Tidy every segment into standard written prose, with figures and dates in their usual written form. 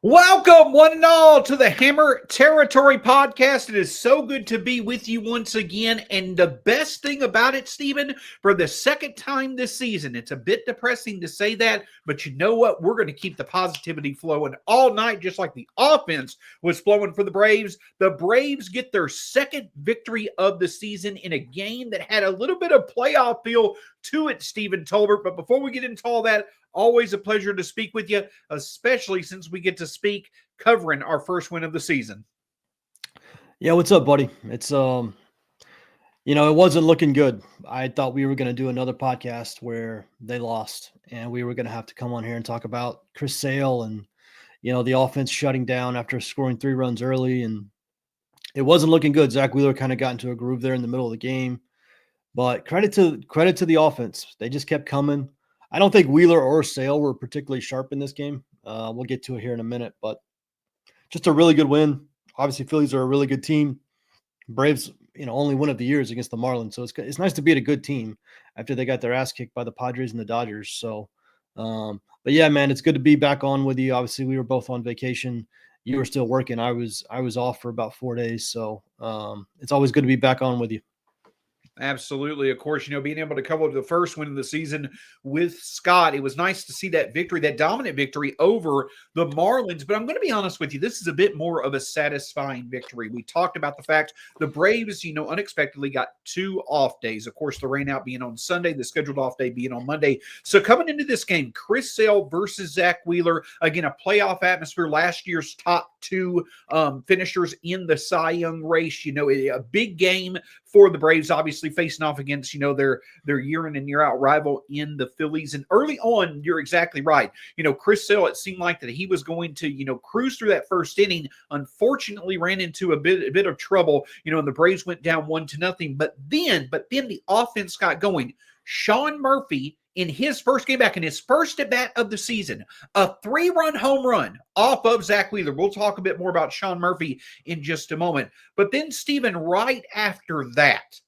Welcome, one and all, to the Hammer Territory Podcast. It is so good to be with you once again. And the best thing about it, Stephen, for the second time this season, it's a bit depressing to say that, but you know what? We're going to keep the positivity flowing all night, just like the offense was flowing for the Braves. The Braves get their second victory of the season in a game that had a little bit of playoff feel to it, Stephen Tolbert. But before we get into all that, always a pleasure to speak with you, especially since we get to speak covering our first win of the season. Yeah, what's up, buddy? It's it wasn't looking good. I thought we were going to do another podcast where they lost, and we were going to have to come on here and talk about Chris Sale and the offense shutting down after scoring 3 runs early, and it wasn't looking good. Zach Wheeler kind of got into a groove there in the middle of the game, but credit to the offense. They just kept coming. I don't think Wheeler or Sale were particularly sharp in this game. We'll get to it here in a minute, but just a really good win. Obviously, Phillies are a really good team. Braves, only win of the years against the Marlins. So it's nice to be at a good team after they got their ass kicked by the Padres and the Dodgers. So, but yeah, man, it's good to be back on with you. Obviously, we were both on vacation. You were still working. I was off for about 4 days. So it's always good to be back on with you. Absolutely. Of course, being able to cover the first win of the season with Scott, it was nice to see that victory, that dominant victory over the Marlins. But I'm going to be honest with you, this is a bit more of a satisfying victory. We talked about the fact the Braves, unexpectedly got 2 off days. Of course, the rain out being on Sunday, the scheduled off day being on Monday. So coming into this game, Chris Sale versus Zach Wheeler, again, a playoff atmosphere, last year's top 2 finishers in the Cy Young race. A big game for the Braves, obviously facing off against, their year in and year out rival in the Phillies. And early on, you're exactly right. Chris Sale, it seemed like that he was going to, cruise through that first inning. Unfortunately, ran into a bit of trouble, and the Braves went down 1-0. But then the offense got going. Shawn Murphy, in his first game back, in his first at-bat of the season, a 3-run home run off of Zach Wheeler. We'll talk a bit more about Shawn Murphy in just a moment. But then, Stephen, right after that,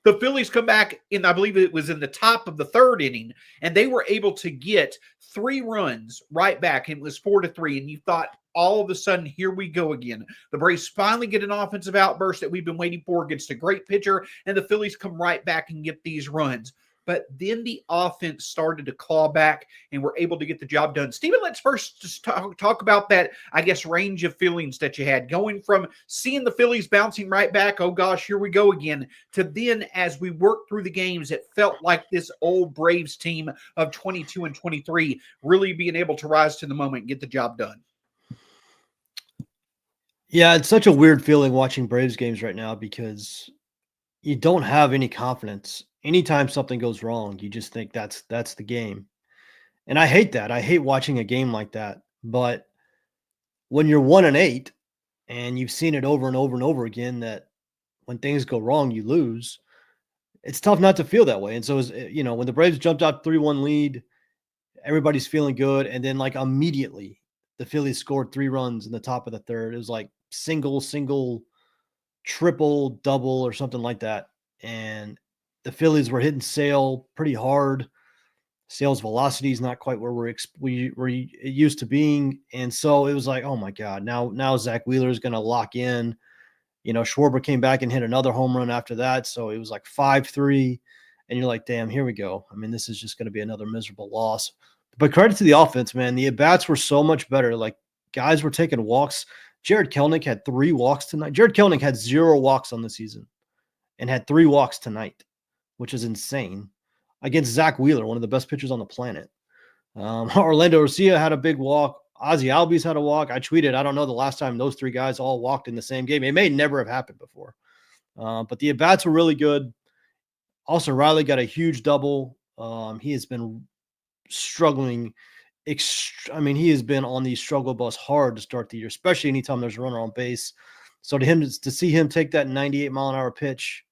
the Phillies come back in, I believe it was in the top of the 3rd inning, and they were able to get 3 runs right back, and it was 4-3. And you thought, all of a sudden, here we go again. The Braves finally get an offensive outburst that we've been waiting for against a great pitcher, and the Phillies come right back and get these runs. But then the offense started to claw back and were able to get the job done. Stephen, let's first just talk about that, range of feelings that you had. Going from seeing the Phillies bouncing right back, oh gosh, here we go again, to then as we worked through the games, it felt like this old Braves team of 22 and 23 really being able to rise to the moment and get the job done. Yeah, it's such a weird feeling watching Braves games right now because you don't have any confidence. Anytime something goes wrong, you just think that's the game. And I hate that. I hate watching a game like that. But when you're 1-8 and you've seen it over and over and over again that when things go wrong, you lose, it's tough not to feel that way. And so, when the Braves jumped out 3-1 lead, everybody's feeling good. And then immediately the Phillies scored 3 runs in the top of the 3rd. It was like single, triple, double, or something like that. And the Phillies were hitting Sale pretty hard. Sale's velocity is not quite where we're used to being. And so it was like, oh my God, now Zach Wheeler is going to lock in. Schwarber came back and hit another home run after that. So it was like 5-3. And you're like, damn, here we go. I mean, this is just going to be another miserable loss. But credit to the offense, man. The at-bats were so much better. Like, guys were taking walks. Jared Kelenic had 3 walks tonight. Jared Kelenic had 0 walks on the season and had 3 walks tonight, which is insane, against Zach Wheeler, one of the best pitchers on the planet. Orlando Arcia had a big walk. Ozzie Albies had a walk. I tweeted, I don't know the last time those 3 guys all walked in the same game. It may never have happened before. But the at-bats were really good. Also, Riley got a huge double. He has been struggling. He has been on the struggle bus hard to start the year, especially anytime there's a runner on base. So to see him take that 98-mile-an-hour pitch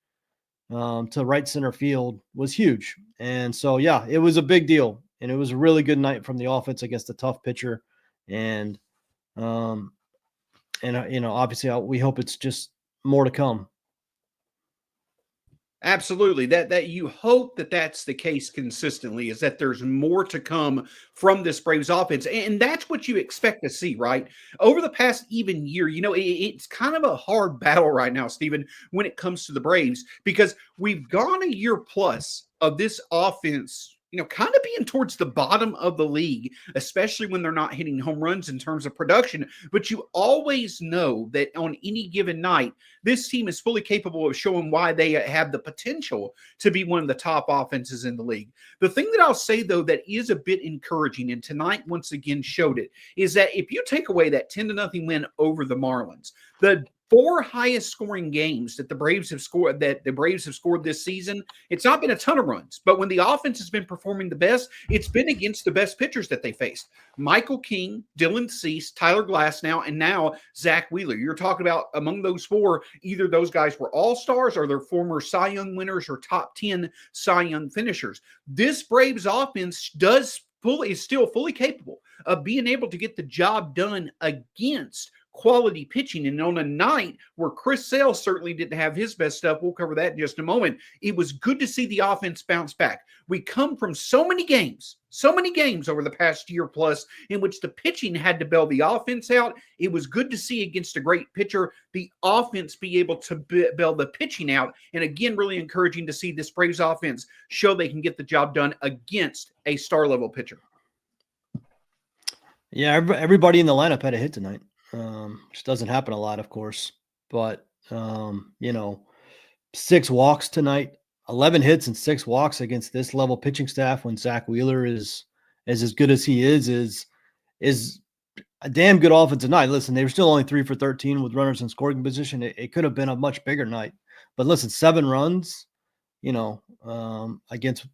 to right center field was huge. And so, yeah, it was a big deal. And it was a really good night from the offense against a tough pitcher. And obviously we hope it's just more to come. Absolutely. That you hope that that's the case consistently, is that there's more to come from this Braves offense, and that's what you expect to see, right? Over the past even year, it's kind of a hard battle right now, Stephen, when it comes to the Braves, because we've gone a year plus of this offense. Kind of being towards the bottom of the league, especially when they're not hitting home runs in terms of production. But you always know that on any given night, this team is fully capable of showing why they have the potential to be one of the top offenses in the league. The thing that I'll say, though, that is a bit encouraging, and tonight once again showed it, is that if you take away that 10-0 win over the Marlins, the four highest scoring games that the Braves have scored this season, it's not been a ton of runs. But when the offense has been performing the best, it's been against the best pitchers that they faced. Michael King, Dylan Cease, Tyler Glasnow, and now Zach Wheeler. You're talking about among those four, either those guys were all-stars or they're former Cy Young winners or top 10 Cy Young finishers. This Braves offense is still fully capable of being able to get the job done against quality pitching. And on a night where Chris Sale certainly didn't have his best stuff, we'll cover that in just a moment, it was good to see the offense bounce back. We come from so many games over the past year plus in which the pitching had to bail the offense out. It was good to see against a great pitcher, the offense be able to bail the pitching out. And again, really encouraging to see this Braves offense show they can get the job done against a star level pitcher. Yeah, everybody in the lineup had a hit tonight. Which doesn't happen a lot, of course, but 6 walks tonight, 11 hits and 6 walks against this level pitching staff when Zach Wheeler is as good as he is a damn good offensive night. Listen, they were still only 3 for 13 with runners in scoring position. It could have been a much bigger night, but listen, 7 runs, against,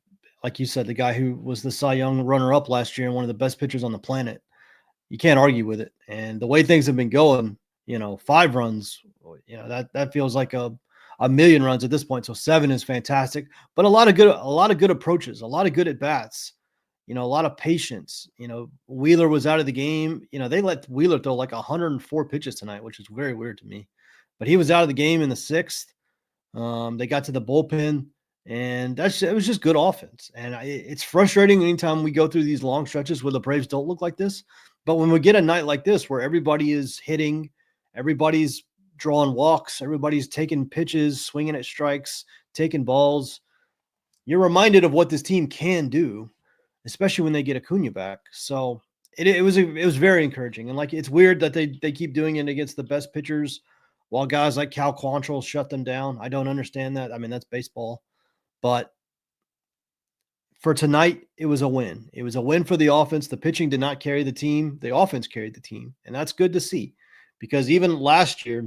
like you said, the guy who was the Cy Young runner-up last year and one of the best pitchers on the planet. You can't argue with it. And the way things have been going, 5 runs, that feels like a million runs at this point. So 7 is fantastic, but a lot of good approaches, a lot of good at bats, a lot of patience. Wheeler was out of the game. They let Wheeler throw like 104 pitches tonight, which is very weird to me, but he was out of the game in the 6th. They got to the bullpen, and it was just good offense. And it's frustrating anytime we go through these long stretches where the Braves don't look like this. But when we get a night like this where everybody is hitting, everybody's drawing walks, everybody's taking pitches, swinging at strikes, taking balls, you're reminded of what this team can do, especially when they get Acuna back. So it was very encouraging. And it's weird that they keep doing it against the best pitchers while guys like Cal Quantrill shut them down. I don't understand that. I mean, that's baseball. But for tonight, it was a win. It was a win for the offense. The pitching did not carry the team. The offense carried the team. And that's good to see, because even last year,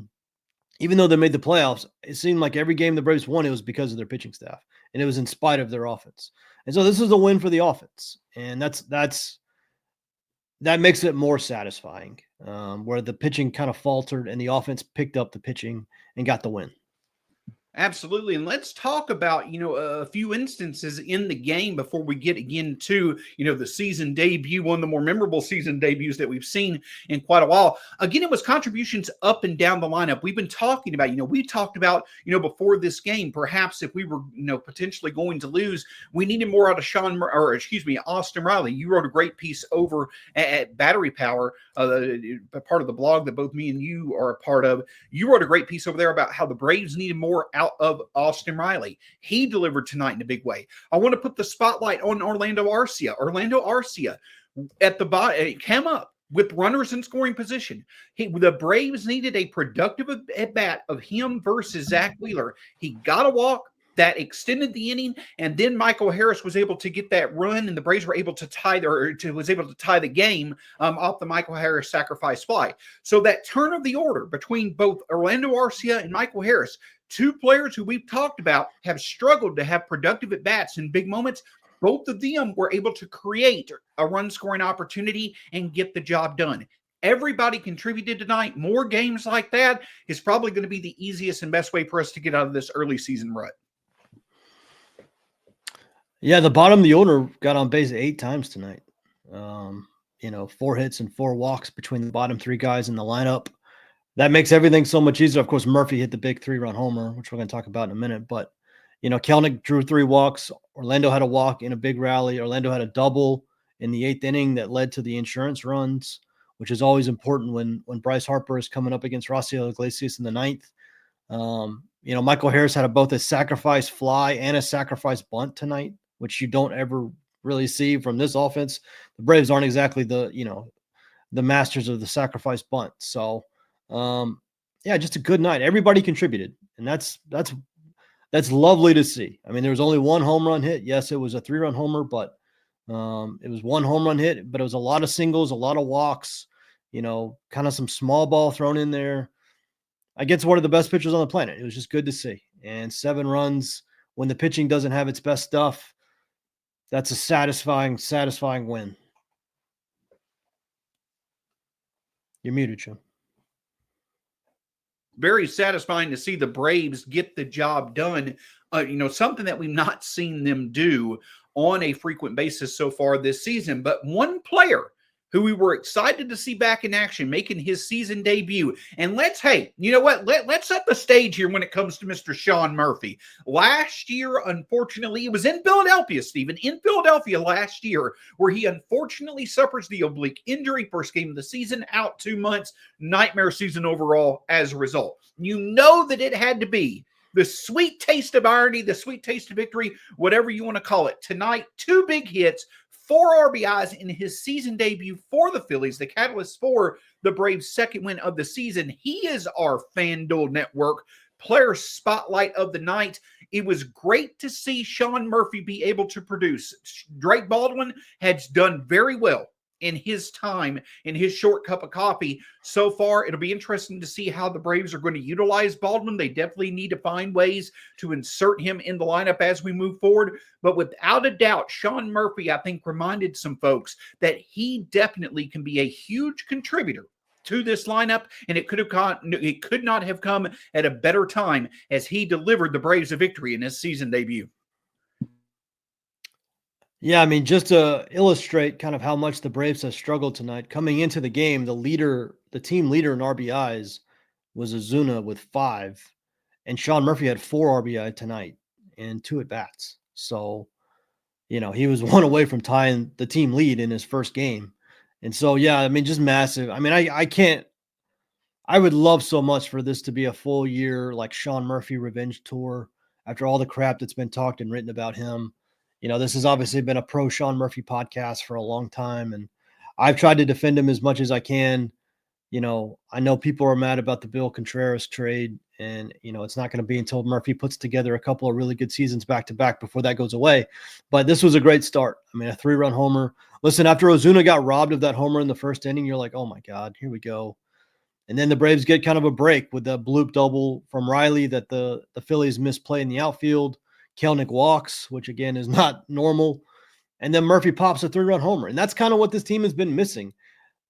even though they made the playoffs, it seemed like every game the Braves won, it was because of their pitching staff, and it was in spite of their offense. And so this is a win for the offense. And that makes it more satisfying, where the pitching kind of faltered and the offense picked up the pitching and got the win. Absolutely. And let's talk about, a few instances in the game before we get again to, the season debut, one of the more memorable season debuts that we've seen in quite a while. Again, it was contributions up and down the lineup. We've been talking about, we talked about, before this game, perhaps if we were, potentially going to lose, we needed more out of Austin Riley. You wrote a great piece over at Battery Power, part of the blog that both me and you are a part of. You wrote a great piece over there about how the Braves needed more out of Austin Riley. He delivered tonight in a big way. I want to put the spotlight on Orlando Arcia. Orlando Arcia at the bottom came up with runners in scoring position. The Braves needed a productive at bat of him versus Zach Wheeler. He got a walk that extended the inning, and then Michael Harris was able to get that run, and the Braves were able to tie the game off the Michael Harris sacrifice fly. So that turn of the order between both Orlando Arcia and Michael Harris, 2 players who we've talked about have struggled to have productive at-bats in big moments. Both of them were able to create a run-scoring opportunity and get the job done. Everybody contributed tonight. More games like that is probably going to be the easiest and best way for us to get out of this early season rut. Yeah, the bottom of the order got on base 8 times tonight. 4 hits and 4 walks between the bottom 3 guys in the lineup. That makes everything so much easier. Of course, Murphy hit the big 3-run homer, which we're going to talk about in a minute. But, Kelnick drew 3 walks. Orlando had a walk in a big rally. Orlando had a double in the 8th inning that led to the insurance runs, which is always important when Bryce Harper is coming up against Raciel Iglesias in the 9th. Michael Harris had both a sacrifice fly and a sacrifice bunt tonight, which you don't ever really see from this offense. The Braves aren't exactly the masters of the sacrifice bunt. So, just a good night. Everybody contributed, and that's lovely to see. I mean, there was only one home run hit. Yes, it was a 3-run homer, but it was one home run hit, but it was a lot of singles, a lot of walks, kind of some small ball thrown in there. Against one of the best pitchers on the planet. It was just good to see. And 7 runs when the pitching doesn't have its best stuff, that's a satisfying win. You're muted, Joe. Very satisfying to see the Braves get the job done. Something that we've not seen them do on a frequent basis so far this season. But one player who we were excited to see back in action, making his season debut. And let's set the stage here when it comes to Mr. Shawn Murphy. Last year, unfortunately, it was in Philadelphia, Stephen, in Philadelphia last year, where he unfortunately suffers the oblique injury, first game of the season, out 2 months, nightmare season overall as a result. You know that it had to be the sweet taste of irony, the sweet taste of victory, whatever you want to call it. Tonight, 2 big hits, 4 RBIs in his season debut for the Phillies, the catalyst for the Braves' second win of the season. He is our FanDuel Network player spotlight of the night. It was great to see Shawn Murphy be able to produce. Drake Baldwin has done very well in his time, in his short cup of coffee so far. It'll be interesting to see how the Braves are going to utilize Baldwin. They definitely need to find ways to insert him in the lineup as we move forward. But without a doubt, Shawn Murphy, I think, reminded some folks that he definitely can be a huge contributor to this lineup, and it could not have come at a better time as he delivered the Braves a victory in his season debut. Yeah, I mean, just to illustrate kind of how much the Braves have struggled tonight, coming into the game, the team leader in RBIs was Ozuna with 5, and Shawn Murphy had 4 RBI tonight and 2 at-bats. So, he was 1 away from tying the team lead in his first game. And so, yeah, I mean, just massive. I mean, I would love so much for this to be a full year, like Shawn Murphy revenge tour after all the crap that's been talked and written about him. This has obviously been a pro Shawn Murphy podcast for a long time, and I've tried to defend him as much as I can. I know people are mad about the Bill Contreras trade, and, it's not going to be until Murphy puts together a couple of really good seasons back to back before that goes away. But this was a great start. I mean, a 3-run homer. Listen, after Ozuna got robbed of that homer in the first inning, you're like, oh my God, here we go. And then the Braves get kind of a break with the bloop double from Riley that the Phillies misplay in the outfield. Kelnick walks, which again is not normal. And then Murphy pops a 3-run homer. And that's kind of what this team has been missing.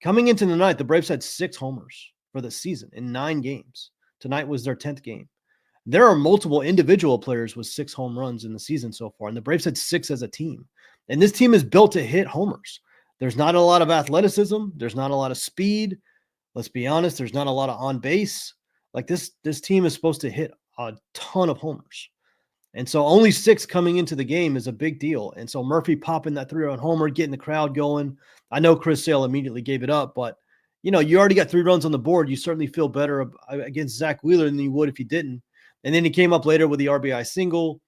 Coming into the night, the Braves had 6 homers for the season in 9 games. Tonight was their 10th game. There are multiple individual players with 6 home runs in the season so far. And the Braves had 6 as a team. And this team is built to hit homers. There's not a lot of athleticism. There's not a lot of speed. Let's be honest, there's not a lot of on base. Like this team is supposed to hit a ton of homers. And so only 6 coming into the game is a big deal. And so Murphy popping that 3-run homer, getting the crowd going. I know Chris Sale immediately gave it up, but you already got 3 runs on the board. You certainly feel better against Zach Wheeler than you would if you didn't. And then he came up later with the RBI single.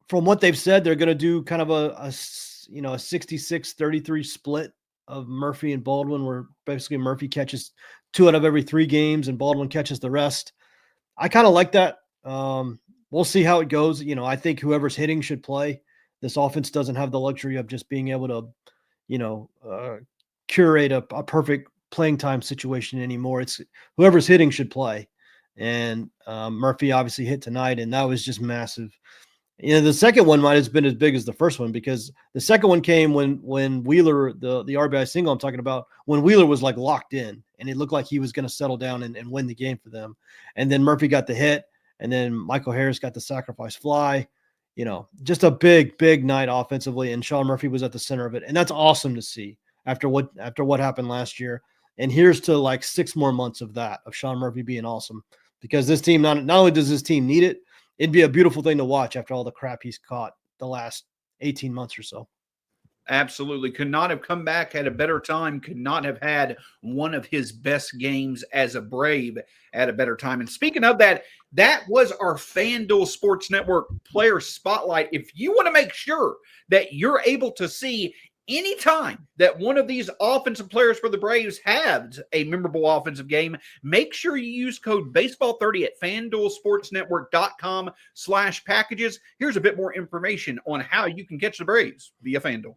From what they've said, they're going to do kind of a 66-33 split of Murphy and Baldwin, where basically Murphy catches 2 out of every 3 games and Baldwin catches the rest. I kind of like that. We'll see how it goes. I think whoever's hitting should play. This offense doesn't have the luxury of just being able to, curate a perfect playing time situation anymore. It's whoever's hitting should play. And Murphy obviously hit tonight, and that was just massive. The second one might have been as big as the first one, because the second one came when Wheeler, the RBI single I'm talking about, when Wheeler was like locked in and it looked like he was going to settle down and win the game for them. And then Murphy got the hit, and then Michael Harris got the sacrifice fly. Just a big, big night offensively, and Shawn Murphy was at the center of it. And that's awesome to see after what happened last year. And here's to like 6 more months of that, of Shawn Murphy being awesome, because this team, not only does this team need it, it'd be a beautiful thing to watch after all the crap he's caught the last 18 months or so. Absolutely. Could not have come back at a better time. Could not have had one of his best games as a Brave at a better time. And speaking of that, that was our FanDuel Sports Network player spotlight. If you want to make sure that you're able to see any time that one of these offensive players for the Braves has a memorable offensive game, make sure you use code baseball30 at FanDuelSportsNetwork.com/packages. Here's a bit more information on how you can catch the Braves via FanDuel.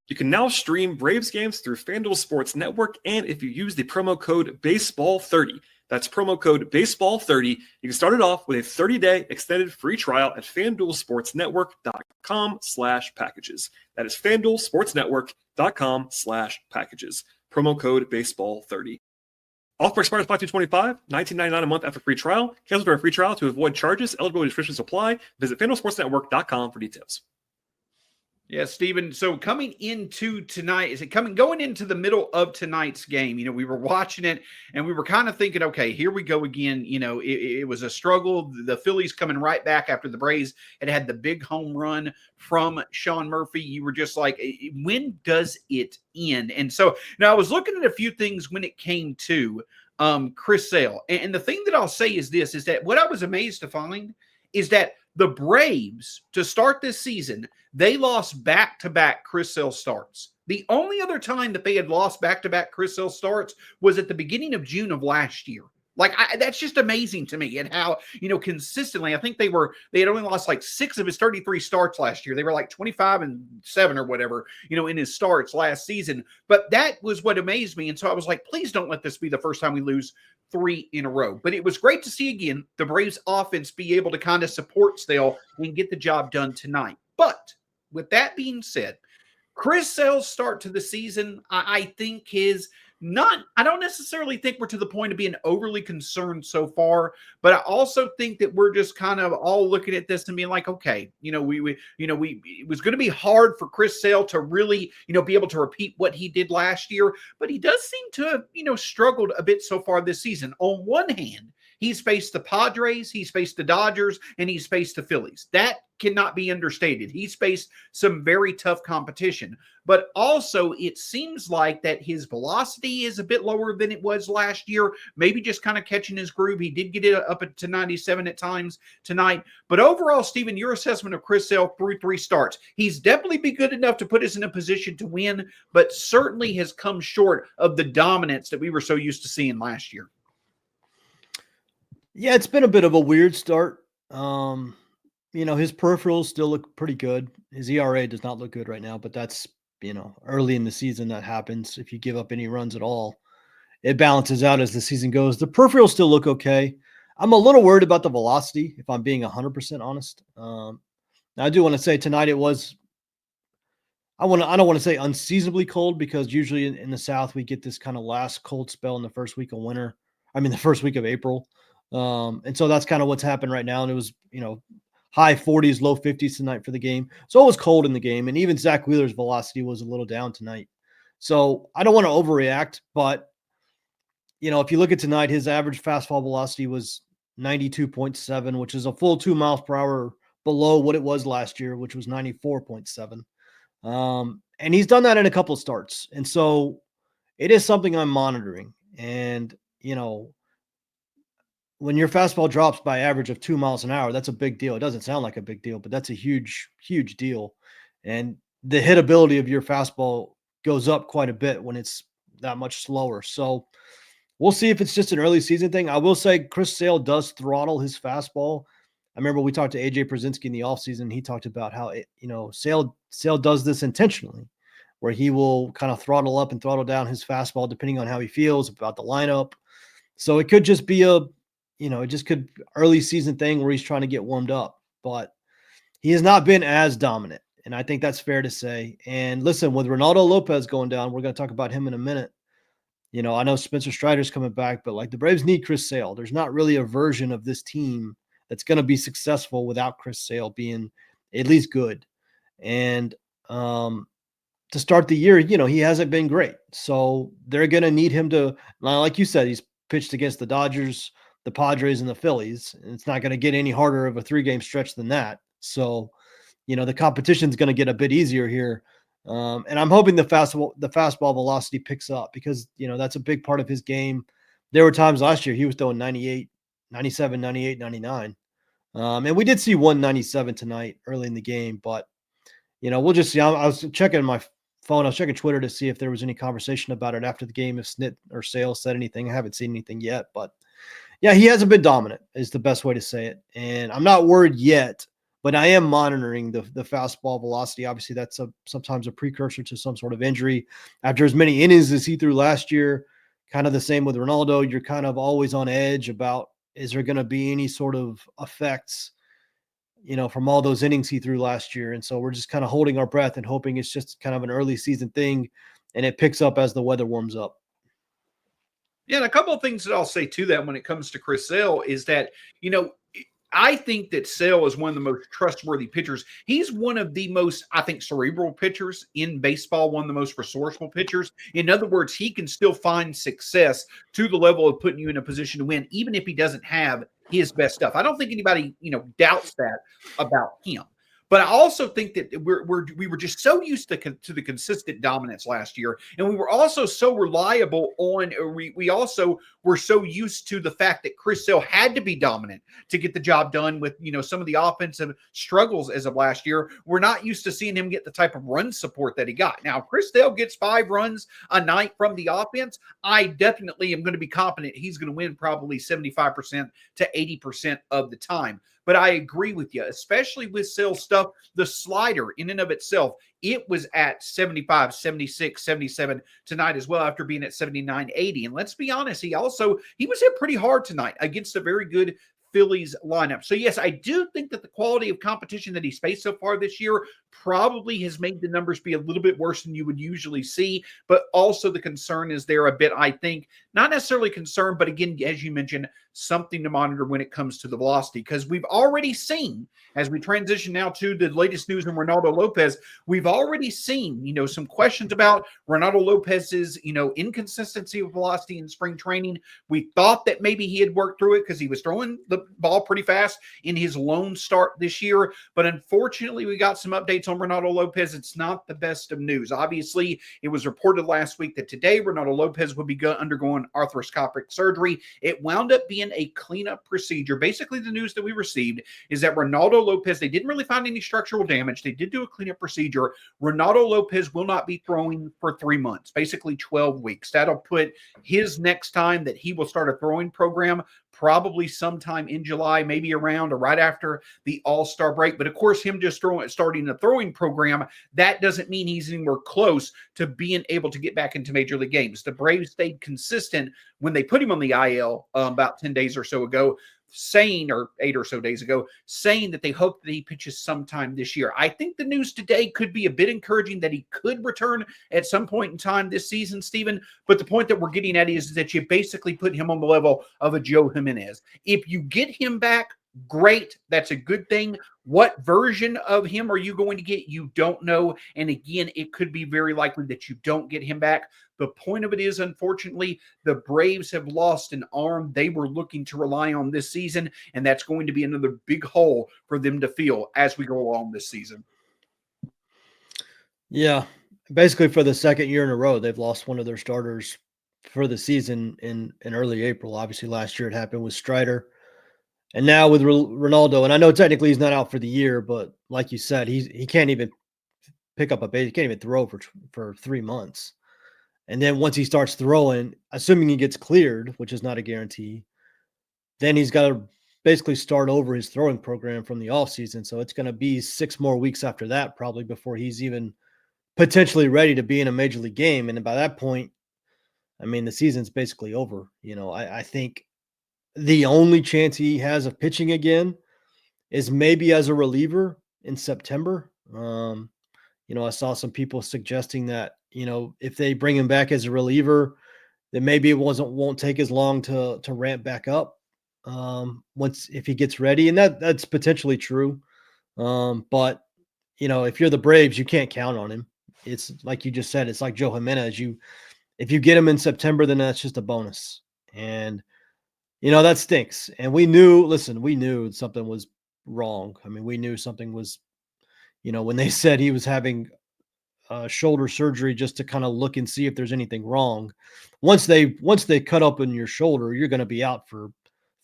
You can now stream Braves games through FanDuel Sports Network, and if you use the promo code BASEBALL30, that's promo code BASEBALL30, you can start it off with a 30-day extended free trial at FanDuelSportsNetwork.com/packages. That is FanDuelSportsNetwork.com/packages. Promo code BASEBALL30. Offer expires 5/2/25, $19.99 a month after free trial. Cancel during free trial to avoid charges. Eligibility restrictions apply. Visit FanDuelSportsNetwork.com for details. Yeah, Stephen. So going into the middle of tonight's game, we were watching it and we were kind of thinking, okay, here we go again. It was a struggle. The Phillies coming right back after the Braves had the big home run from Shawn Murphy. You were just like, when does it end? And so now I was looking at a few things when it came to Chris Sale. And the thing that I'll say is this, is that what I was amazed to find is that the Braves, to start this season, they lost back-to-back Chris Sale starts. The only other time that they had lost back-to-back Chris Sale starts was at the beginning of June of last year. That's just amazing to me, and how, consistently, I think they had only lost like 6 of his 33 starts last year. They were like 25-7 or whatever, in his starts last season. But that was what amazed me. And so I was like, please don't let this be the first time we lose 3 in a row. But it was great to see again the Braves offense be able to kind of support Sale and get the job done tonight. But with that being said, Chris Sale's start to the season, I think I don't necessarily think we're to the point of being overly concerned so far, but I also think that we're just kind of all looking at this and being like, okay, it was going to be hard for Chris Sale to really, be able to repeat what he did last year, but he does seem to have, struggled a bit so far this season. On one hand, he's faced the Padres, he's faced the Dodgers, and he's faced the Phillies. That cannot be understated. He's faced some very tough competition. But also, it seems like that his velocity is a bit lower than it was last year, maybe just kind of catching his groove. He did get it up to 97 at times tonight. But overall, Stephen, your assessment of Chris Sale through 3 starts, he's definitely been good enough to put us in a position to win, but certainly has come short of the dominance that we were so used to seeing last year. Yeah, it's been a bit of a weird start. His peripherals still look pretty good. His ERA does not look good right now, but that's, early in the season that happens. If you give up any runs at all, it balances out as the season goes. The peripherals still look okay. I'm a little worried about the velocity, if I'm being 100% honest. I do want to say tonight it was, I don't want to say unseasonably cold, because usually in the South, we get this kind of last cold spell in the first week of the first week of April. And so that's kind of what's happened right now. And it was, high 40s, low 50s tonight for the game. So it was cold in the game. And even Zach Wheeler's velocity was a little down tonight. So I don't want to overreact, but, if you look at tonight, his average fastball velocity was 92.7, which is a full 2 miles per hour below what it was last year, which was 94.7. And he's done that in a couple of starts. And so it is something I'm monitoring. And, when your fastball drops by average of 2 miles an hour, that's a big deal. It doesn't sound like a big deal, but that's a huge, huge deal. And the hitability of your fastball goes up quite a bit when it's that much slower. So we'll see if it's just an early season thing. I will say Chris Sale does throttle his fastball. I remember we talked to AJ Przinsky in the offseason. He talked about how Sale does this intentionally, where he will kind of throttle up and throttle down his fastball depending on how he feels about the lineup. So it could just be early season thing where he's trying to get warmed up, but he has not been as dominant. And I think that's fair to say. And listen, with Reynaldo Lopez going down, we're going to talk about him in a minute. I know Spencer Strider's coming back, but the Braves need Chris Sale. There's not really a version of this team that's going to be successful without Chris Sale being at least good. And to start the year, he hasn't been great. So they're going to need him to, like you said, he's pitched against the Dodgers, the Padres and the Phillies. And it's not going to get any harder of a 3-game stretch than that. So, the competition is going to get a bit easier here. And I'm hoping the fastball velocity picks up because, that's a big part of his game. There were times last year he was throwing 98, 97, 98, 99. And we did see 197 tonight early in the game, but, we'll just see. I was checking my phone. I was checking Twitter to see if there was any conversation about it after the game, if Snit or Sales said anything. I haven't seen anything yet, but yeah, he hasn't been dominant is the best way to say it. And I'm not worried yet, but I am monitoring the fastball velocity. Obviously, that's sometimes a precursor to some sort of injury. After as many innings as he threw last year, kind of the same with Ronaldo, you're kind of always on edge about, is there going to be any sort of effects, from all those innings he threw last year? And so we're just kind of holding our breath and hoping it's just kind of an early season thing and it picks up as the weather warms up. Yeah, and a couple of things that I'll say to that when it comes to Chris Sale is that, I think that Sale is one of the most trustworthy pitchers. He's one of the most, I think, cerebral pitchers in baseball, one of the most resourceful pitchers. In other words, he can still find success to the level of putting you in a position to win, even if he doesn't have his best stuff. I don't think anybody, doubts that about him. But I also think that we were just so used to the consistent dominance last year, and we were also so reliable on. We also were so used to the fact that Chris Sale had to be dominant to get the job done with some of the offensive struggles as of last year. We're not used to seeing him get the type of run support that he got. Now, Chris Sale gets 5 runs a night from the offense. I definitely am going to be confident he's going to win probably 75% to 80% of the time. But I agree with you, especially with Sale's stuff. The slider in and of itself, it was at 75, 76, 77 tonight as well after being at 79, 80. And let's be honest, he was hit pretty hard tonight against a very good Phillies lineup. So yes, I do think that the quality of competition that he's faced so far this year probably has made the numbers be a little bit worse than you would usually see, but also the concern is there a bit, I think, not necessarily concern, but again, as you mentioned, something to monitor when it comes to the velocity, because we've already seen, as we transition now to the latest news on Reynaldo Lopez, we've already seen, some questions about Reynaldo Lopez's, inconsistency of velocity in spring training. We thought that maybe he had worked through it because he was throwing the ball pretty fast in his lone start this year, but unfortunately, we got some updates on Reynaldo Lopez. It's not the best of news. Obviously, it was reported last week that today Reynaldo Lopez would be undergoing arthroscopic surgery. It wound up being a cleanup procedure. Basically, the news that we received is that Reynaldo Lopez, they didn't really find any structural damage. They did do a cleanup procedure. Reynaldo Lopez will not be throwing for 3 months, basically 12 weeks. That'll put his next time that he will start a throwing program probably sometime in July, maybe around or right after the All-Star break. But of course, him just starting a throwing program, that doesn't mean he's anywhere close to being able to get back into Major League games. The Braves stayed consistent when they put him on the IL about 10 days or so ago, or 8 or so days ago, saying that they hope that he pitches sometime this year. I think the news today could be a bit encouraging that he could return at some point in time this season, Stephen. But the point that we're getting at is that you basically put him on the level of a Joe Jimenez. If you get him back, great. That's a good thing. What version of him are you going to get? You don't know. And again, it could be very likely that you don't get him back. The point of it is, unfortunately, the Braves have lost an arm they were looking to rely on this season, and that's going to be another big hole for them to fill as we go along this season. Yeah, basically for the second year in a row, they've lost one of their starters for the season in early April. Obviously, last year it happened with Strider. And now with Ronaldo, and I know technically he's not out for the year, but like you said, he can't even pick up a base. He can't even throw for 3 months. And then once he starts throwing, assuming he gets cleared, which is not a guarantee, then he's got to basically start over his throwing program from the offseason. So it's going to be 6 more weeks after that probably before he's even potentially ready to be in a major league game. And by that point, I mean, the season's basically over. I think the only chance he has of pitching again is maybe as a reliever in September. I saw some people suggesting that, if they bring him back as a reliever, then maybe it won't take as long to ramp back up if he gets ready. And that's potentially true. But if you're the Braves, you can't count on him. It's like you just said, it's like Joe Jimenez. If you get him in September, then that's just a bonus. And That stinks. And we knew something was wrong. I mean, we knew something was, when they said he was having shoulder surgery just to kind of look and see if there's anything wrong. Once they cut open your shoulder, you're going to be out for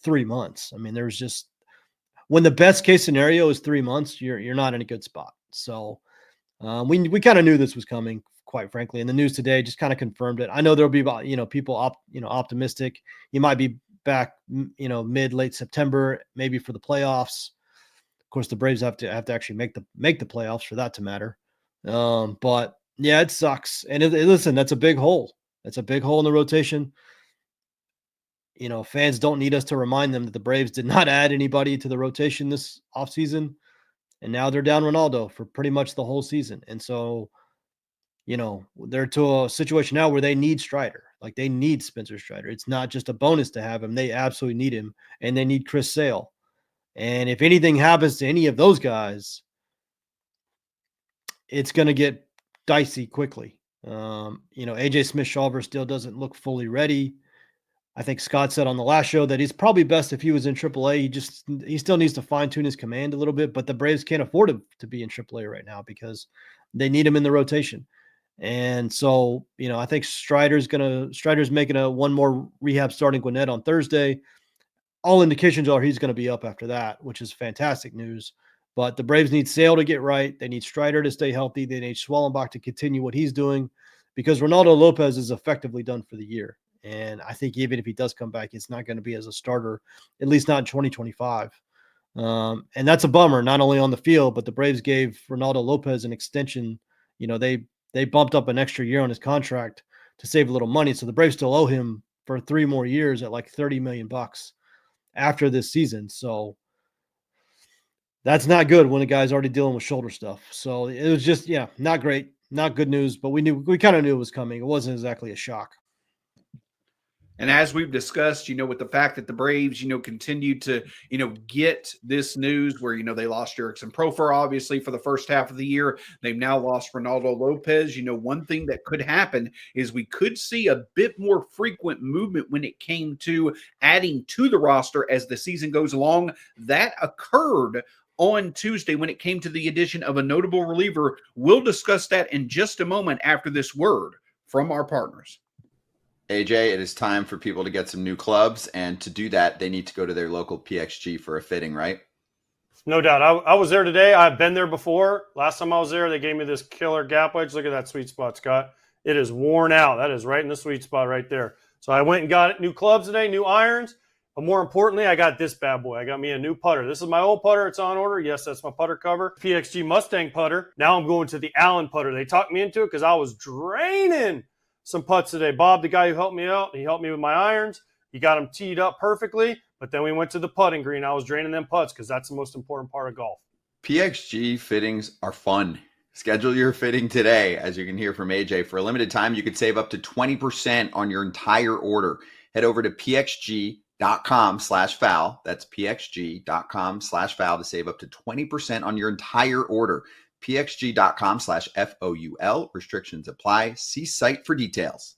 3 months. I mean, there's just, when the best case scenario is 3 months, you're not in a good spot. So we kind of knew this was coming, quite frankly, and the news today just kind of confirmed it. I know there'll be about, people optimistic. He might be back, mid late September, maybe for the playoffs. Of course, the Braves have to actually make the playoffs for that to matter. But yeah, it sucks. And listen, that's a big hole. That's a big hole in the rotation. Fans don't need us to remind them that the Braves did not add anybody to the rotation this offseason. And now they're down Ronaldo for pretty much the whole season. And so, they're to a situation now where they need Strider. Like, they need Spencer Strider. It's not just a bonus to have him. They absolutely need him. And they need Chris Sale. And if anything happens to any of those guys, it's going to get dicey quickly. AJ Smith-Shawver still doesn't look fully ready. I think Scott said on the last show that he's probably best if he was in AAA. He still needs to fine-tune his command a little bit, but the Braves can't afford him to be in AAA right now because they need him in the rotation. And so, I think Strider's making one more rehab starting Gwinnett on Thursday. All indications are he's going to be up after that, which is fantastic news. But the Braves need Sale to get right. They need Strider to stay healthy. They need Swellenbach to continue what he's doing because Reynaldo Lopez is effectively done for the year. And I think even if he does come back, it's not going to be as a starter, at least not in 2025. And that's a bummer, not only on the field, but the Braves gave Reynaldo Lopez an extension. They bumped up an extra year on his contract to save a little money. So the Braves still owe him for 3 more years at like $30 million after this season. So that's not good when a guy's already dealing with shoulder stuff. So it was just, not great, not good news, but we kind of knew it was coming. It wasn't exactly a shock. And as we've discussed, with the fact that the Braves, continue to, get this news where, they lost Jurickson Profar, obviously, for the first half of the year. They've now lost Reynaldo Lopez. One thing that could happen is we could see a bit more frequent movement when it came to adding to the roster as the season goes along. That occurred on Tuesday when it came to the addition of a notable reliever. We'll discuss that in just a moment after this word from our partners. AJ, it is time for people to get some new clubs, and to do that, they need to go to their local PXG for a fitting, right? No doubt. I was there today. I've been there before. Last time I was there, they gave me this killer gap wedge. Look at that sweet spot, Scott. It is worn out. That is right in the sweet spot right there. So I went and got new clubs today, new irons. But more importantly, I got this bad boy. I got me a new putter. This is my old putter. It's on order. Yes, that's my putter cover. PXG Mustang putter. Now I'm going to the Allen putter. They talked me into it because I was draining some putts today. Bob, the guy who helped me out, he helped me with my irons. He got them teed up perfectly. But then we went to the putting green. I was draining them putts because that's the most important part of golf. PXG fittings are fun. Schedule your fitting today. As you can hear from AJ, for a limited time, you could save up to 20% on your entire order. Head over to pxg.com/foul. That's pxg.com/foul to save up to 20% on your entire order. pxg.com/FOUL. Restrictions apply. See site for details.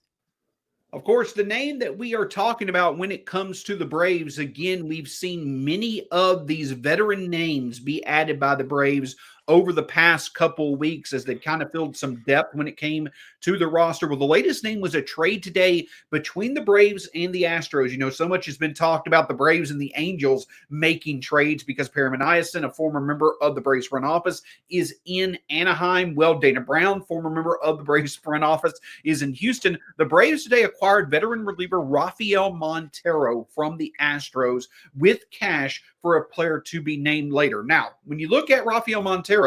Of course, the name that we are talking about when it comes to the Braves, again, we've seen many of these veteran names be added by the Braves over the past couple of weeks as they've kind of filled some depth when it came to the roster. Well, the latest name was a trade today between the Braves and the Astros. So much has been talked about the Braves and the Angels making trades because Perry Niasen, a former member of the Braves front office, is in Anaheim. Well, Dana Brown, former member of the Braves front office, is in Houston. The Braves today acquired veteran reliever Rafael Montero from the Astros with cash for a player to be named later. Now, when you look at Rafael Montero,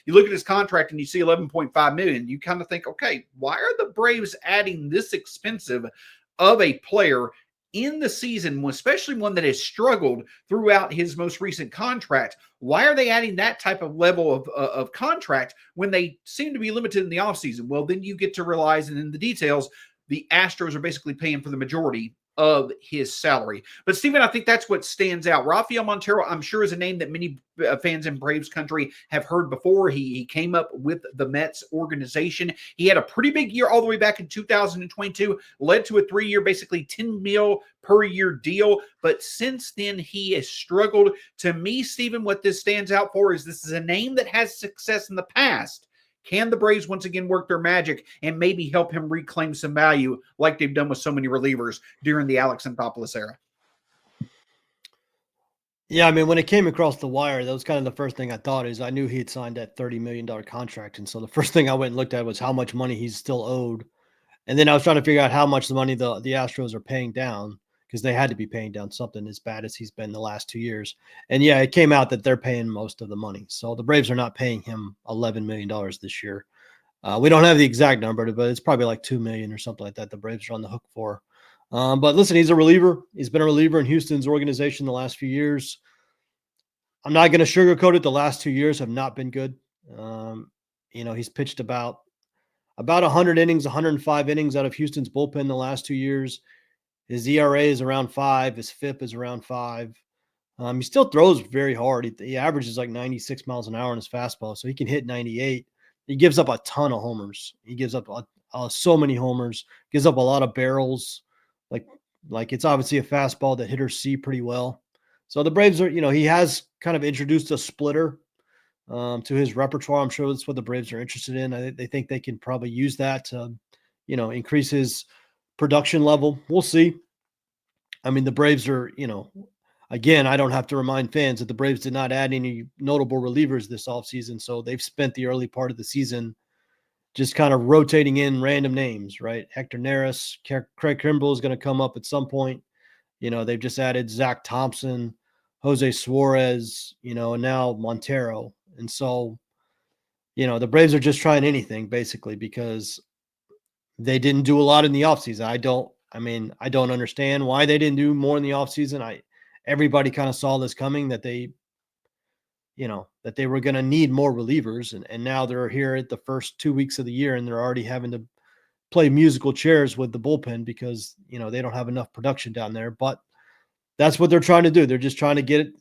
you look at his contract and you see $11.5 million, you kind of think, okay, why are the Braves adding this expensive of a player in the season, especially one that has struggled throughout his most recent contract? Why are they adding that type of level of contract when they seem to be limited in the offseason? Well, then you get to realize, and in the details, the Astros are basically paying for the majority of his salary. But Stephen, I think that's what stands out. Rafael Montero, I'm sure, is a name that many fans in Braves country have heard before. He came up with the Mets organization. He had a pretty big year all the way back in 2022, led to a 3-year, basically $10 million per year deal. But since then, he has struggled. To me, Stephen, what this stands out for is this is a name that has success in the past. Can the Braves once again work their magic and maybe help him reclaim some value like they've done with so many relievers during the Alex Anthopoulos era? Yeah, I mean, when it came across the wire, that was kind of the first thing I thought is I knew he had signed that $30 million contract. And so the first thing I went and looked at was how much money he's still owed. And then I was trying to figure out how much the money the Astros are paying down, because they had to be paying down something as bad as he's been the last 2 years. And yeah, it came out that they're paying most of the money. So the Braves are not paying him $11 million this year. We don't have the exact number, but it's probably like $2 million or something like that the Braves are on the hook for. But listen, he's a reliever. He's been a reliever in Houston's organization the last few years. I'm not going to sugarcoat it. The last 2 years have not been good. He's pitched about 100 innings, 105 innings out of Houston's bullpen the last 2 years. His ERA is around 5. His FIP is around 5. He still throws very hard. He averages like 96 miles an hour on his fastball, so he can hit 98. He gives up a ton of homers. He gives up so many homers, gives up a lot of barrels. Like it's obviously a fastball that hitters see pretty well. So the Braves are, he has kind of introduced a splitter to his repertoire. I'm sure that's what the Braves are interested in. They think they can probably use that to, increase his production level. We'll see. I mean, the Braves are, again, I don't have to remind fans that the Braves did not add any notable relievers this offseason. So they've spent the early part of the season just kind of rotating in random names, right? Hector Neris, Craig Kimbrell is going to come up at some point. They've just added Zach Thompson, Jose Suarez, and now Montero. And so, the Braves are just trying anything basically because they didn't do a lot in the offseason. I don't understand why they didn't do more in the offseason. Everybody kind of saw this coming that they were going to need more relievers. And now they're here at the first 2 weeks of the year and they're already having to play musical chairs with the bullpen because, they don't have enough production down there. But that's what they're trying to do. They're just trying to get it,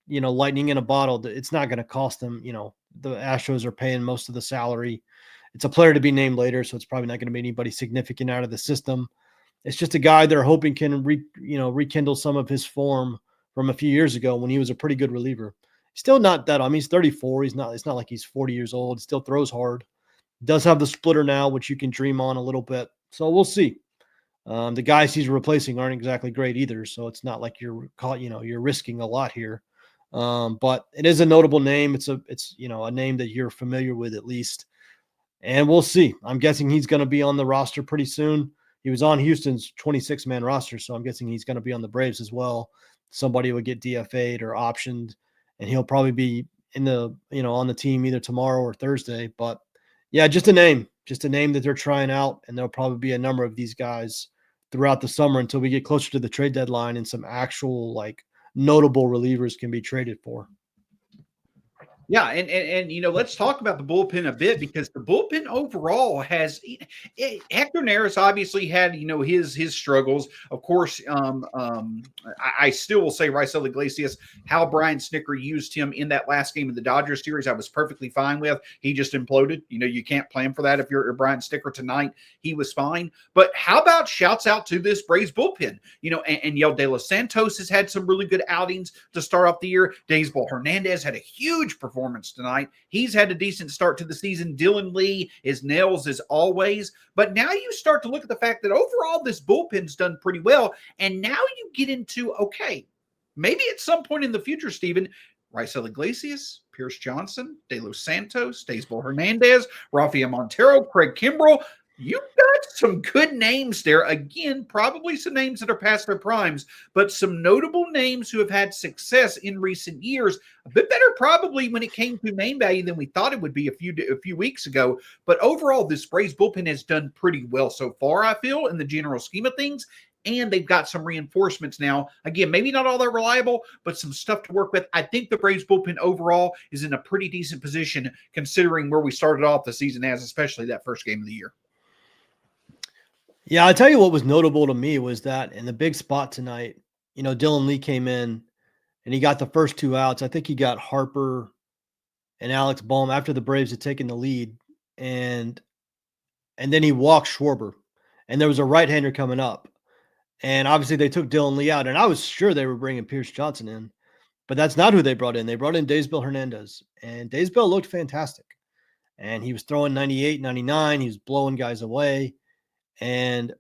lightning in a bottle. It's not going to cost them. The Astros are paying most of the salary. It's a player to be named later, so it's probably not going to be anybody significant out of the system. It's just a guy they're hoping can rekindle some of his form from a few years ago when he was a pretty good reliever. Still not that. He's 34. It's not like he's 40 years old. Still throws hard. Does have the splitter now, which you can dream on a little bit. So we'll see. The guys he's replacing aren't exactly great either. So it's not like you're risking a lot here. But it is a notable name. It's a name that you're familiar with at least. And we'll see. I'm guessing he's going to be on the roster pretty soon. He was on Houston's 26-man roster, so I'm guessing he's going to be on the Braves as well. Somebody will get DFA'd or optioned, and he'll probably be on the team either tomorrow or Thursday. But yeah, just a name that they're trying out, and there'll probably be a number of these guys throughout the summer until we get closer to the trade deadline and some actual notable relievers can be traded for. Yeah, and let's talk about the bullpen a bit because the bullpen overall has Hector Neris obviously had his struggles. Of course, I still will say Raisel Iglesias, how Brian Snitker used him in that last game of the Dodgers series, I was perfectly fine with. He just imploded. You can't plan for that if you're Brian Snitker tonight. He was fine. But how about shouts out to this Braves bullpen? And Yel De Los Santos has had some really good outings to start off the year. Daysbel Hernandez had a huge performance tonight. He's had a decent start to the season. Dylan Lee is nails as always. But now you start to look at the fact that overall this bullpen's done pretty well. And now you get into, okay, maybe at some point in the future, Stephen, Raisel Iglesias, Pierce Johnson, De Los Santos, Daysbel Hernandez, Rafael Montero, Craig Kimbrell. You've got some good names there. Again, probably some names that are past their primes, but some notable names who have had success in recent years. A bit better probably when it came to name value than we thought it would be a few weeks ago. But overall, this Braves bullpen has done pretty well so far, I feel, in the general scheme of things. And they've got some reinforcements now. Again, maybe not all that reliable, but some stuff to work with. I think the Braves bullpen overall is in a pretty decent position considering where we started off the season as, especially that first game of the year. Yeah, I'll tell you what was notable to me was that in the big spot tonight, Dylan Lee came in and he got the first 2 outs. I think he got Harper and Alex Bohm after the Braves had taken the lead. And then he walked Schwarber. And there was a right-hander coming up. And obviously they took Dylan Lee out. And I was sure they were bringing Pierce Johnson in. But that's not who they brought in. They brought in Daysbel Hernandez. And Daysbel looked fantastic. And he was throwing 98, 99. He was blowing guys away. And,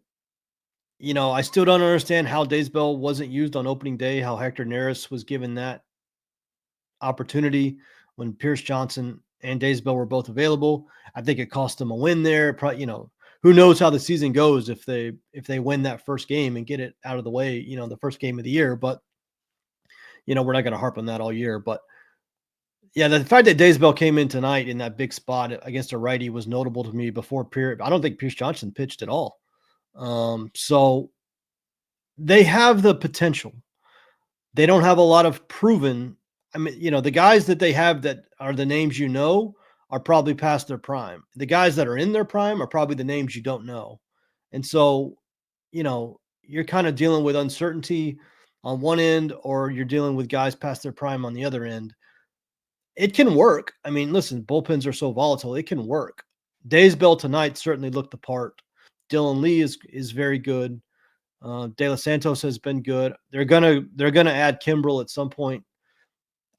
I still don't understand how Daysbel wasn't used on opening day, how Hector Neris was given that opportunity when Pierce Johnson and Daysbel were both available. I think it cost them a win there. Probably, who knows how the season goes if they win that first game and get it out of the way, the first game of the year. But, we're not going to harp on that all year. But, yeah, the fact that Daysbel came in tonight in that big spot against a righty was notable to me before Pierce. I don't think Pierce Johnson pitched at all. So they have the potential. They don't have a lot of proven. I mean, the guys that they have that are the names are probably past their prime. The guys that are in their prime are probably the names you don't know. And so, you're kind of dealing with uncertainty on one end, or you're dealing with guys past their prime on the other end. It can work. I mean, listen, bullpens are so volatile. It can work. Daysbel tonight certainly looked the part. Dylan Lee is very good. De Los Santos has been good. They're gonna add Kimbrel at some point.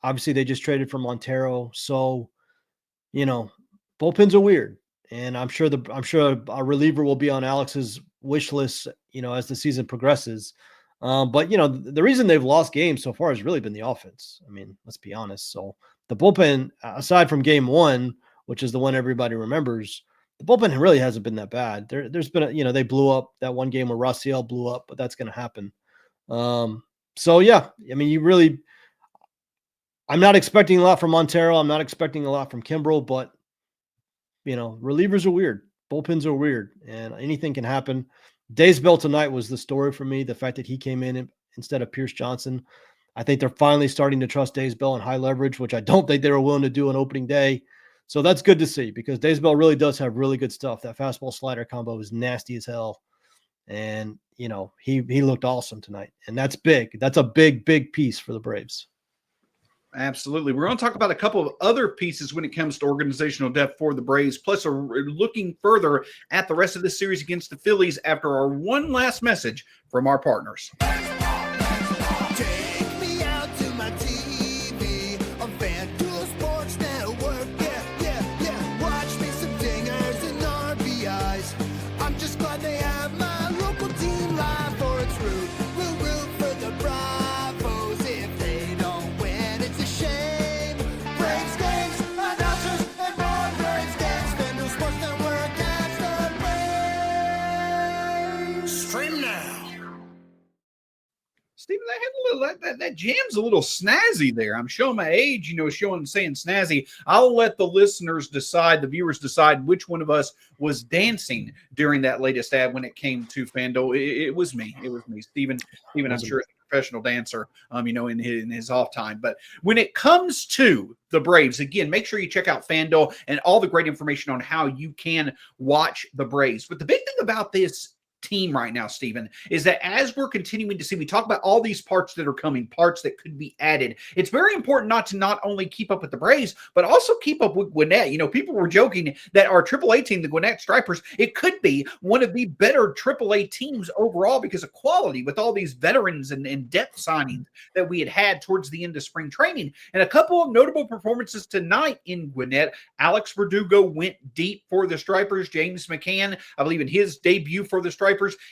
Obviously, they just traded for Montero, so bullpens are weird. And I'm sure a reliever will be on Alex's wish list, as the season progresses. But the reason they've lost games so far has really been the offense. I mean, let's be honest. So the bullpen, aside from game 1, which is the one everybody remembers, the bullpen really hasn't been that bad. There's been they blew up that one game where Rossiel blew up, but that's going to happen. So yeah, I mean, I'm not expecting a lot from Montero. I'm not expecting a lot from Kimbrel, but relievers are weird. Bullpens are weird, and anything can happen. Daysbel tonight was the story for me. The fact that he came in instead of Pierce Johnson. I think they're finally starting to trust Daysbel in high leverage, which I don't think they were willing to do on opening day. So that's good to see because Daysbel really does have really good stuff. That fastball slider combo is nasty as hell. And, he looked awesome tonight. And that's big. That's a big, big piece for the Braves. Absolutely. We're going to talk about a couple of other pieces when it comes to organizational depth for the Braves, plus we're looking further at the rest of the series against the Phillies after our one last message from our partners. Stephen, that jam's a little snazzy there. I'm showing my age, saying snazzy. I'll let the listeners decide, the viewers decide which one of us was dancing during that latest ad when it came to FanDuel. It was me. It was me. Stephen, I'm sure, is a professional dancer, in his off time. But when it comes to the Braves, again, make sure you check out FanDuel and all the great information on how you can watch the Braves. But the big thing about this team right now, Stephen, is that as we're continuing to see, we talk about all these parts that are coming, parts that could be added. It's very important not only keep up with the Braves, but also keep up with Gwinnett. People were joking that our AAA team, the Gwinnett Stripers, it could be one of the better AAA teams overall because of quality with all these veterans and depth signings that we had towards the end of spring training. And a couple of notable performances tonight in Gwinnett. Alex Verdugo went deep for the Stripers. James McCann, I believe in his debut for the Stripers,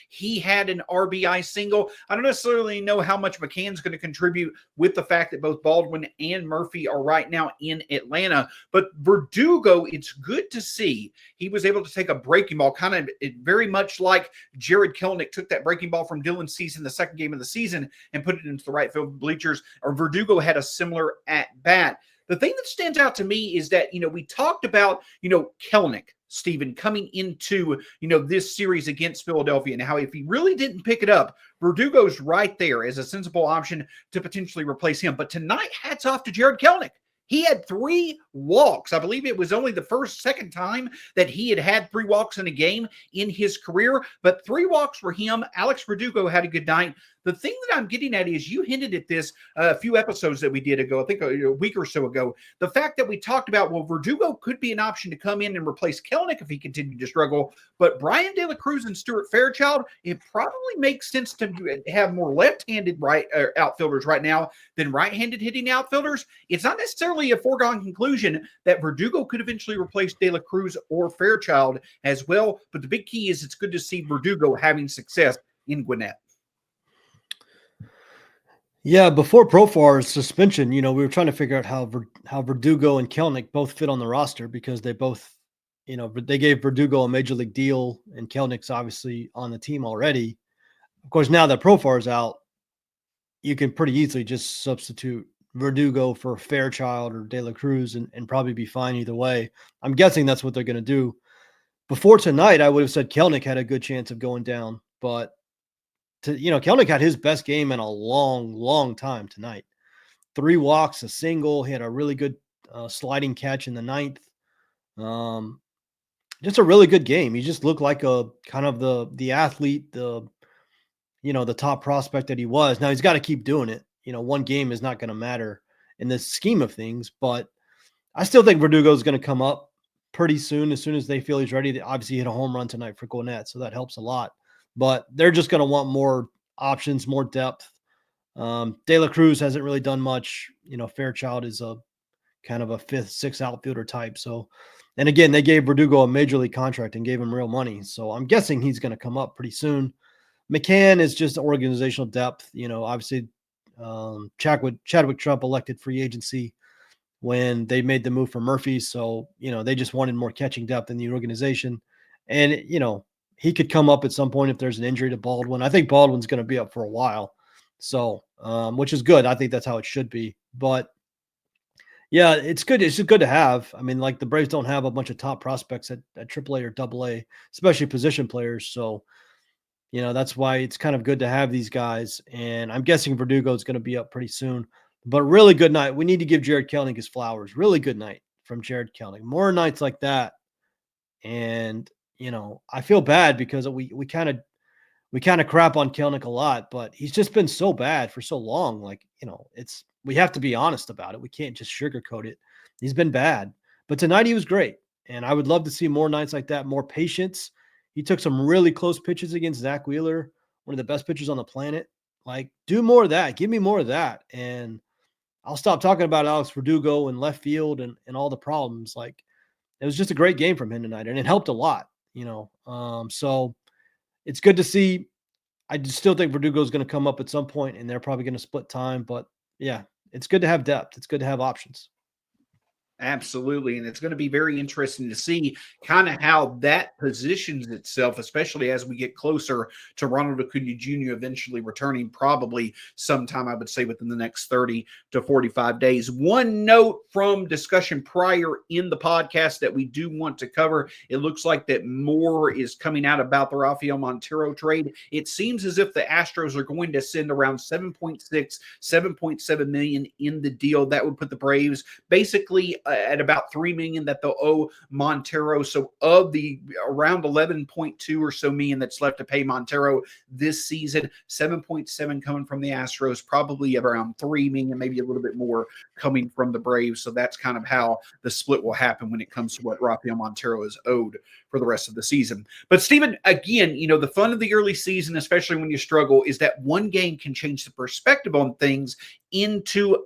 he had an RBI single. I don't necessarily know how much McCann's going to contribute with the fact that both Baldwin and Murphy are right now in Atlanta. But Verdugo, it's good to see he was able to take a breaking ball, kind of very much like Jared Kelenic took that breaking ball from Dylan Cease in the second game of the season and put it into the right field bleachers. Or Verdugo had a similar at bat. The thing that stands out to me is that, we talked about, Kelenic, Stephen, coming into, this series against Philadelphia and how if he really didn't pick it up, Verdugo's right there as a sensible option to potentially replace him. But tonight, hats off to Jared Kelenic. He had 3 walks. I believe it was only the second time that he had 3 walks in a game in his career, but 3 walks for him. Alex Verdugo had a good night. The thing that I'm getting at is you hinted at this a few episodes that we did ago, I think a week or so ago, the fact that we talked about, well, Verdugo could be an option to come in and replace Kelenic if he continued to struggle, but Brian De La Cruz and Stuart Fairchild, it probably makes sense to have more left-handed outfielders right now than right-handed hitting outfielders. It's not necessarily a foregone conclusion that Verdugo could eventually replace De La Cruz or Fairchild as well, but the big key is it's good to see Verdugo having success in Gwinnett. Yeah, before Profar's suspension, we were trying to figure out how Verdugo and Kelenic both fit on the roster because they both, they gave Verdugo a major league deal and Kelnic's obviously on the team already. Of course, now that Profar's out, you can pretty easily just substitute Verdugo for Fairchild or De La Cruz and probably be fine either way. I'm guessing that's what they're going to do. Before tonight, I would have said Kelenic had a good chance of going down, but Kelenic had his best game in a long, long time tonight. 3 walks, a single. He had a really good sliding catch in the 9th. Just a really good game. He just looked like a kind of the athlete, the top prospect that he was. Now he's got to keep doing it. One game is not going to matter in the scheme of things, but I still think Verdugo is going to come up pretty soon. As soon as they feel he's ready, they obviously hit a home run tonight for Gwinnett, so that helps a lot. But they're just going to want more options, more depth. De La Cruz hasn't really done much. Fairchild is a kind of a 5th, 6th outfielder type. So, and again, they gave Verdugo a major league contract and gave him real money. So I'm guessing he's going to come up pretty soon. McCann is just organizational depth. Obviously, Chadwick Trump elected free agency when they made the move for Murphy. So, they just wanted more catching depth in the organization. And, he could come up at some point if there's an injury to Baldwin. I think Baldwin's going to be up for a while. So, which is good. I think that's how it should be. But yeah, it's good. It's just good to have. I mean, like the Braves don't have a bunch of top prospects at AAA or AA, especially position players. So, that's why it's kind of good to have these guys. And I'm guessing Verdugo is going to be up pretty soon. But really good night. We need to give Jared Kelenic his flowers. Really good night from Jared Kelenic. More nights like that. And I feel bad because we kind of crap on Kelenic a lot, but he's just been so bad for so long. Like, we have to be honest about it. We can't just sugarcoat it. He's been bad, but tonight he was great. And I would love to see more nights like that, more patience. He took some really close pitches against Zach Wheeler, one of the best pitchers on the planet. Like, do more of that. Give me more of that. And I'll stop talking about Alex Verdugo and left field and all the problems. Like, it was just a great game from him tonight, and it helped a lot. So it's good to see. I still think Verdugo is going to come up at some point, and they're probably going to split time. But yeah, it's good to have depth. It's good to have options. Absolutely. And it's going to be very interesting to see kind of how that positions itself, especially as we get closer to Ronald Acuna Jr. eventually returning probably sometime, I would say, within the next 30 to 45 days. One note from discussion prior in the podcast that we do want to cover, it looks like that more is coming out about the Rafael Montero trade. It seems as if the Astros are going to send around 7.7 million in the deal. That would put the Braves basically at about $3 million that they'll owe Montero. So of the around 11.2 or so million that's left to pay Montero this season, 7.7 coming from the Astros, probably around $3 million, maybe a little bit more coming from the Braves. So that's kind of how the split will happen when it comes to what Rafael Montero is owed for the rest of the season. But Stephen, again, the fun of the early season, especially when you struggle, is that one game can change the perspective on things into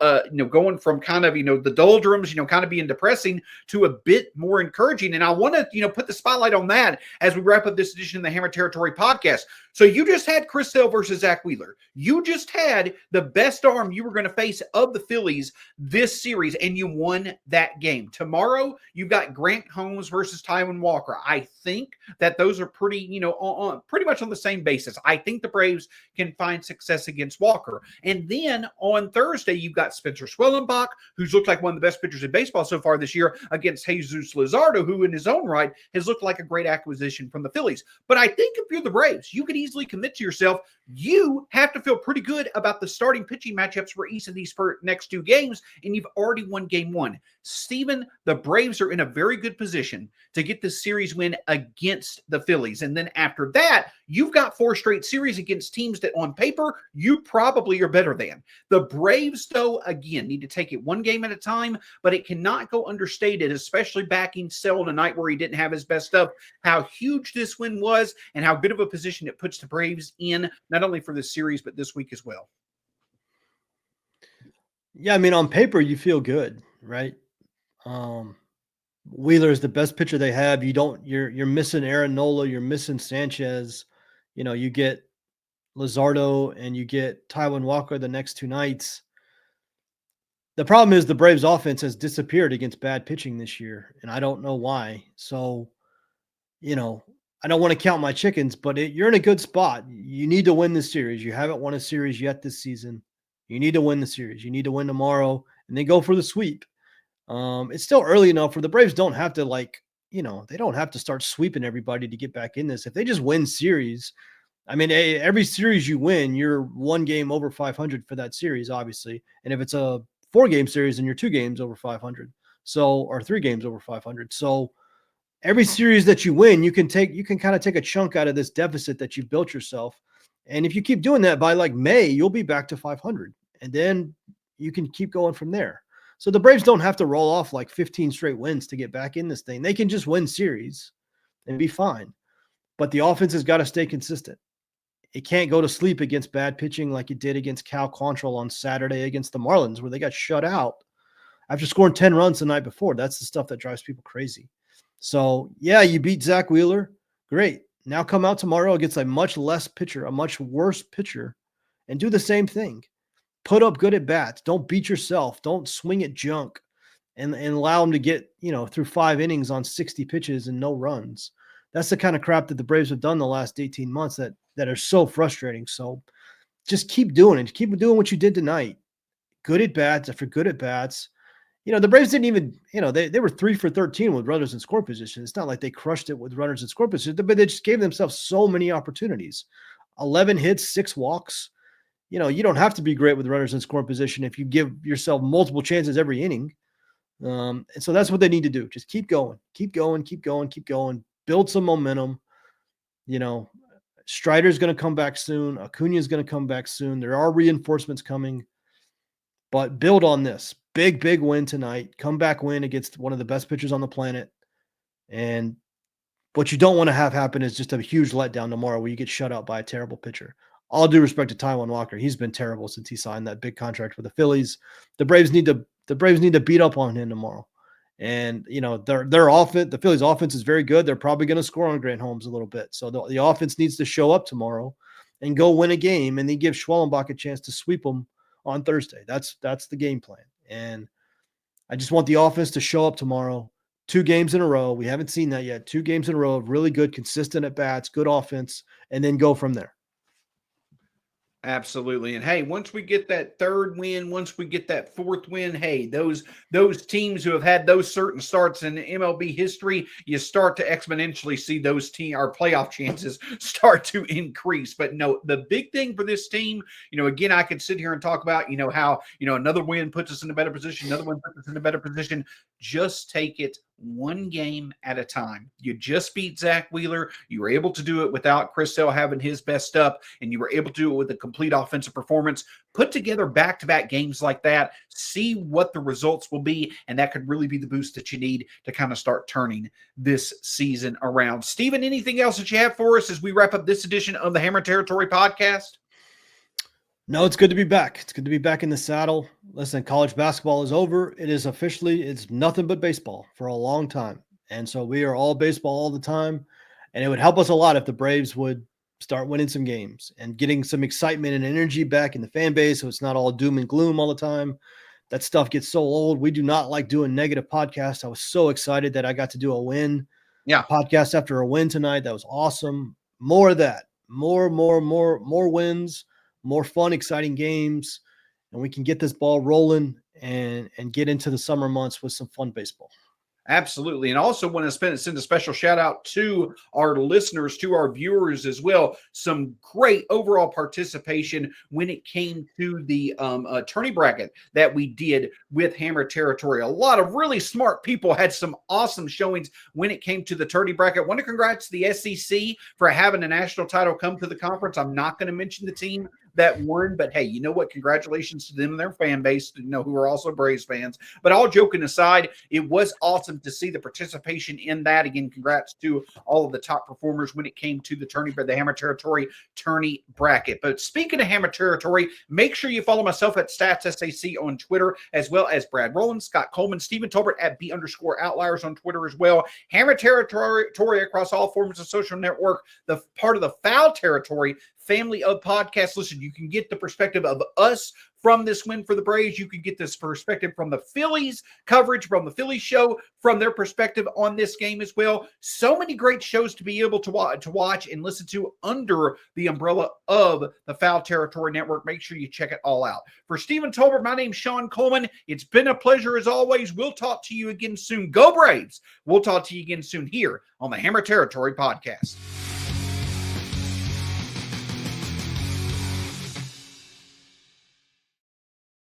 going from kind of the doldrums, kind of being depressing to a bit more encouraging. And I want to put the spotlight on that as we wrap up this edition of the Hammer Territory podcast. So you just had Chris Sale versus Zach Wheeler. You just had the best arm you were going to face of the Phillies this series, and you won that game. Tomorrow you've got Grant Holmes versus Taijuan Walker. I think that those are pretty much on the same basis. I think the Braves can find success against Walker. And then on Thursday, you've got Spencer Swellenbach, who's looked like one of the best pitchers in baseball so far this year, against Jesus Luzardo, who in his own right has looked like a great acquisition from the Phillies. But I think if you're the Braves, you could easily commit to yourself, you have to feel pretty good about the starting pitching matchups for each of these next two games, and you've already won game one. Steven, the Braves are in a very good position to get this series win against the Phillies. And then after that, you've got 4 straight series against teams that on paper, you probably are better than. The Braves, though, again, need to take it one game at a time, but it cannot go understated, especially backing Sell tonight where he didn't have his best stuff, how huge this win was and how good of a position it puts the Braves in, not only for this series, but this week as well. Yeah, I mean, on paper, you feel good, right? Wheeler is the best pitcher they have. You're missing Aaron Nola, you're missing Sanchez. You get Luzardo and you get Taijuan Walker the next 2 nights. The problem is the Braves offense has disappeared against bad pitching this year, and I don't know why. So, I don't want to count my chickens, but you're in a good spot. You need to win this series. You haven't won a series yet this season. You need to win the series. You need to win tomorrow and then go for the sweep. It's still early enough where the Braves don't have to they don't have to start sweeping everybody to get back in this. If they just win series, I mean, every series you win, you're 1 game over 500 for that series, obviously. And if it's a 4-game series, then you're 2 games over 500. Or 3 games over 500. So every series that you win, you can kind of take a chunk out of this deficit that you've built yourself. And if you keep doing that by like May, you'll be back to 500. And then you can keep going from there. So the Braves don't have to roll off like 15 straight wins to get back in this thing. They can just win series and be fine. But the offense has got to stay consistent. It can't go to sleep against bad pitching like it did against Cal Quantrill on Saturday against the Marlins, where they got shut out after scoring 10 runs the night before. That's the stuff that drives people crazy. So, yeah, you beat Zach Wheeler. Great. Now come out tomorrow against a much less pitcher, a much worse pitcher, and do the same thing. Put up good at bats. Don't beat yourself. Don't swing at junk and allow them to get, through 5 innings on 60 pitches and no runs. That's the kind of crap that the Braves have done the last 18 months that are so frustrating. So just keep doing it. Keep doing what you did tonight. Good at bats after good at bats. The Braves didn't even, they were 3 for 13 with runners in score position. It's not like they crushed it with runners in score position, but they just gave themselves so many opportunities. 11 hits, 6 walks. You don't have to be great with runners in score position if you give yourself multiple chances every inning. And so that's what they need to do. Just keep going, keep going, keep going, keep going. Build some momentum. Strider's going to come back soon. Acuna is going to come back soon. There are reinforcements coming. But build on this. Big win tonight. Comeback win against one of the best pitchers on the planet. And what you don't want to have happen is just a huge letdown tomorrow where you get shut out by a terrible pitcher. All due respect to Taijuan Walker. He's been terrible since he signed that big contract with the Phillies. The Braves need to beat up on him tomorrow. And, their offense, the Phillies offense is very good. They're probably going to score on Grant Holmes a little bit. So the offense needs to show up tomorrow and go win a game and then give Schwellenbach a chance to sweep them on Thursday. That's the game plan. And I just want the offense to show up tomorrow. 2 games in a row. We haven't seen that yet. 2 games in a row of really good, consistent at bats, good offense, and then go from there. Absolutely. And hey, once we get that 3rd win, once we get that 4th win, hey, those teams who have had those certain starts in MLB history, you start to exponentially see those our playoff chances start to increase. But no, the big thing for this team, again, I could sit here and talk about, how, another win puts us in a better position, another one puts us in a better position. Just take it one game at a time. You just beat Zach Wheeler. You were able to do it without Chris Sale having his best up, and you were able to do it with a complete offensive performance. Put together back-to-back games like that, see what the results will be, and that could really be the boost that you need to kind of start turning this season around. Steven, anything else that you have for us as we wrap up this edition of the Hammer Territory podcast? No, it's good to be back. It's good to be back in the saddle. Listen, college basketball is over. It's nothing but baseball for a long time. And so we are all baseball all the time. And it would help us a lot if the Braves would start winning some games and getting some excitement and energy back in the fan base so it's not all doom and gloom all the time. That stuff gets so old. We do not like doing negative podcasts. I was so excited that I got to do a win podcast after a win tonight. That was awesome. More of that. More wins. More fun, exciting games. and we can get this ball rolling and get into the summer months with some fun baseball. Absolutely. And also want to send a special shout out to our listeners, to our viewers as well. Some great overall participation when it came to the tourney bracket that we did with Hammer Territory. A lot of really smart people had some awesome showings when it came to the tourney bracket. Want to congrats to the SEC for having a national title come to the conference. I'm not going to mention the team that won, but hey, you know what? Congratulations to them and their fan base, who are also Braves fans. But all joking aside, it was awesome to see the participation in that. Again, congrats to all of the top performers when it came to the Hammer Territory tourney bracket. But speaking of Hammer Territory, make sure you follow myself at StatsSAC on Twitter, as well as Brad Rowland, Scott Coleman, Stephen Tolbert at B_outliers on Twitter as well. Hammer Territory across all forms of social network, the part of the Foul Territory family of podcasts. Listen, you can get the perspective of us from this win for the Braves. You can get this perspective from the Phillies coverage, from the Phillies show, from their perspective on this game as well. So many great shows to be able to watch and listen to under the umbrella of the Foul Territory Network. Make sure you check it all out. For Stephen Tolbert, my name's Shawn Coleman. It's been a pleasure as always. We'll talk to you again soon. Go Braves! We'll talk to you again soon here on the Hammer Territory Podcast.